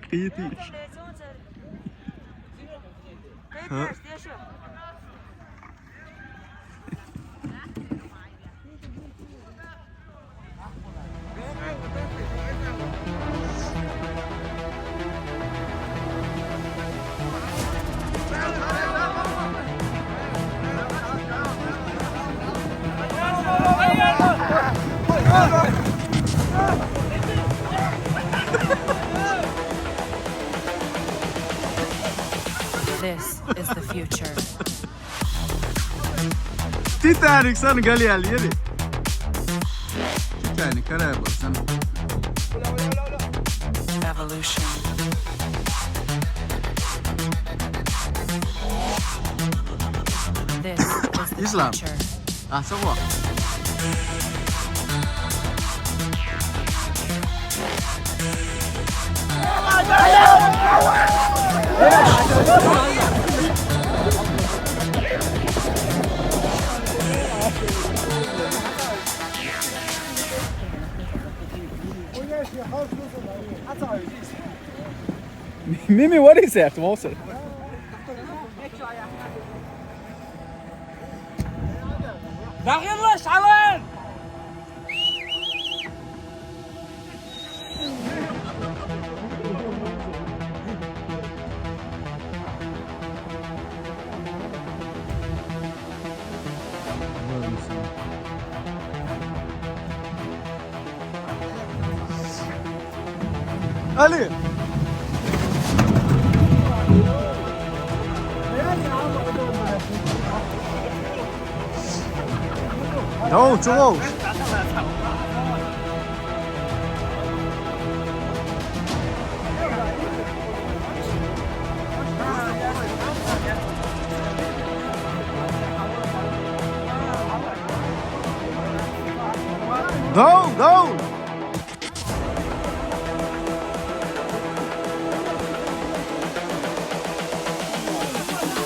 Kıyıt iş. Ha. This is the future. Titanic sana gel yeri. Titanic karaya bak sana. Evolution. This is the Islam. future. Ah sabah. Mimi, what is that? Monster. داخل شعلان Ali. No, çok. Go, go.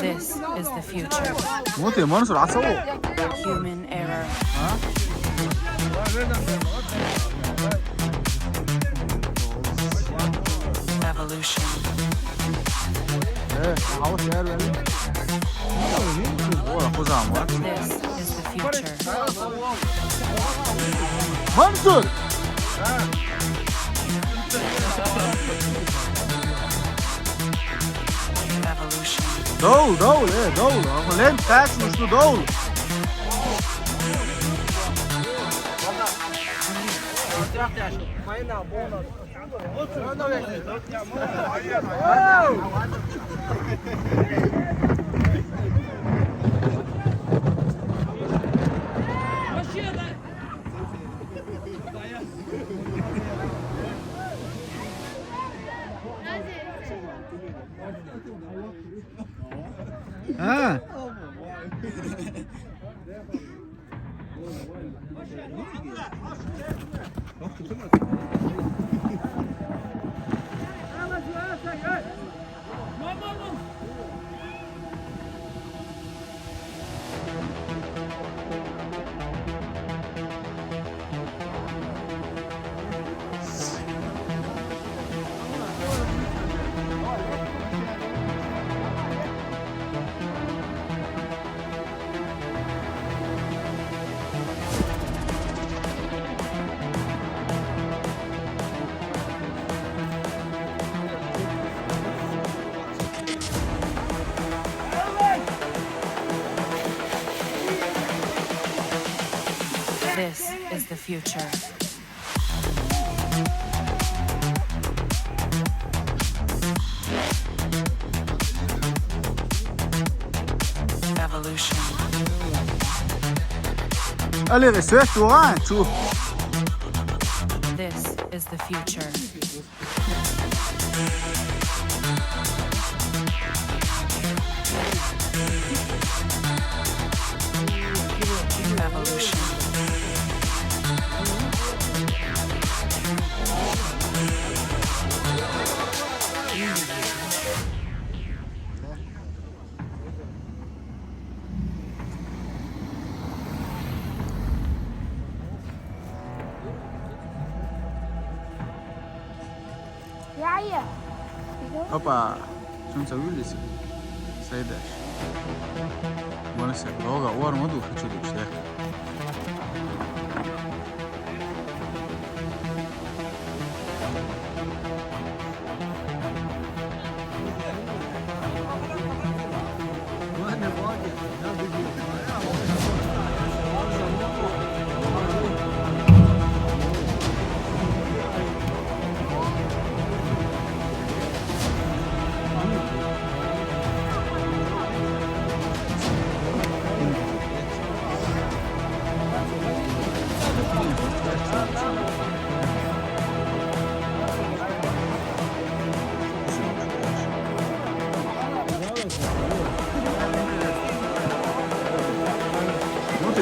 This is the future. موت يا منصور عصبه. Human error. Evolution. ايه عاوز شهر بقى. هو خذ عمر. This is the future. منصور. Evolution. دول ايه دول لين تاكس مش دول. Ha. This is the future. Evolution. Allez, reste toi, tu. This is the future. Evolution. Opa, sunca vidi se. Sad ideš. Molim se, ovoga, u ovom odu хочу doći, je.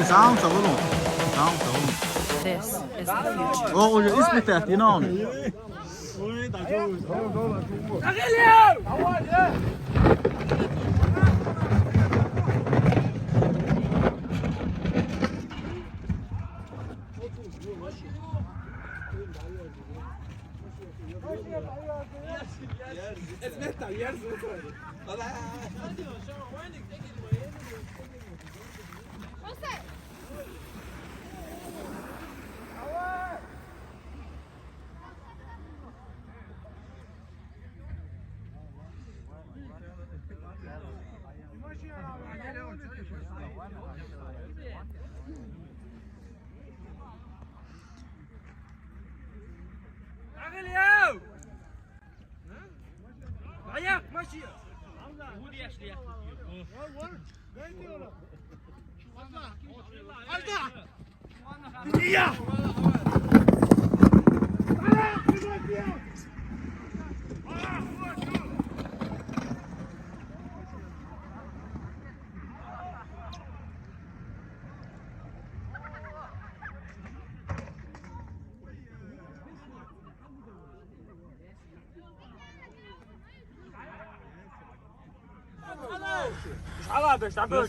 Sağım savunun. Sağım savunun. This is the future. O hoca ismi tehti ne onu?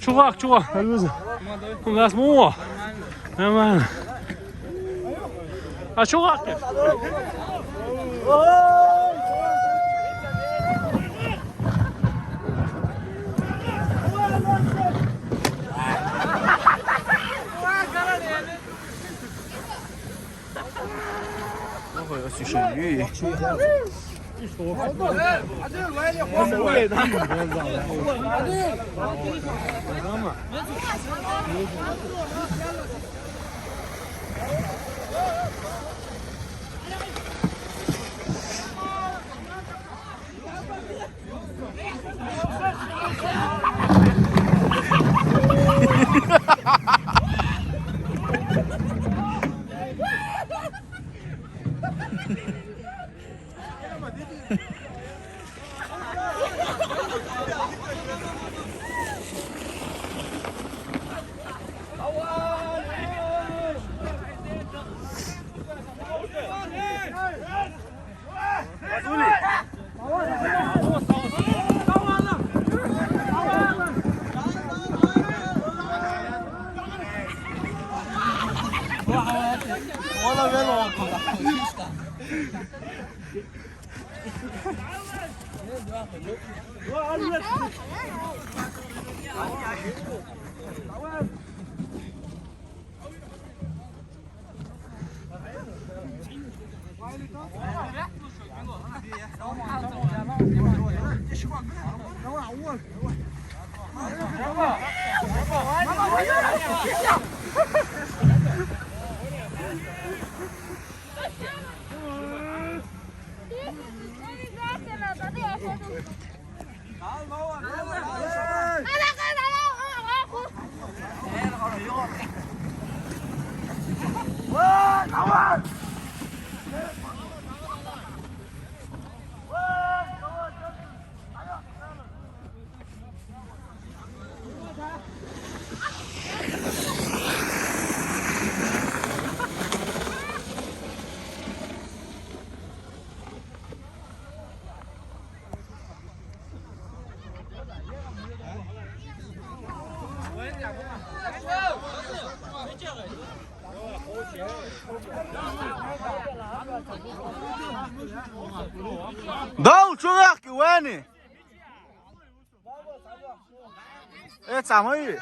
Чувак, у нас мова. Нормально. А чувак? đâu chưa à kiểu anh này ê chả mấy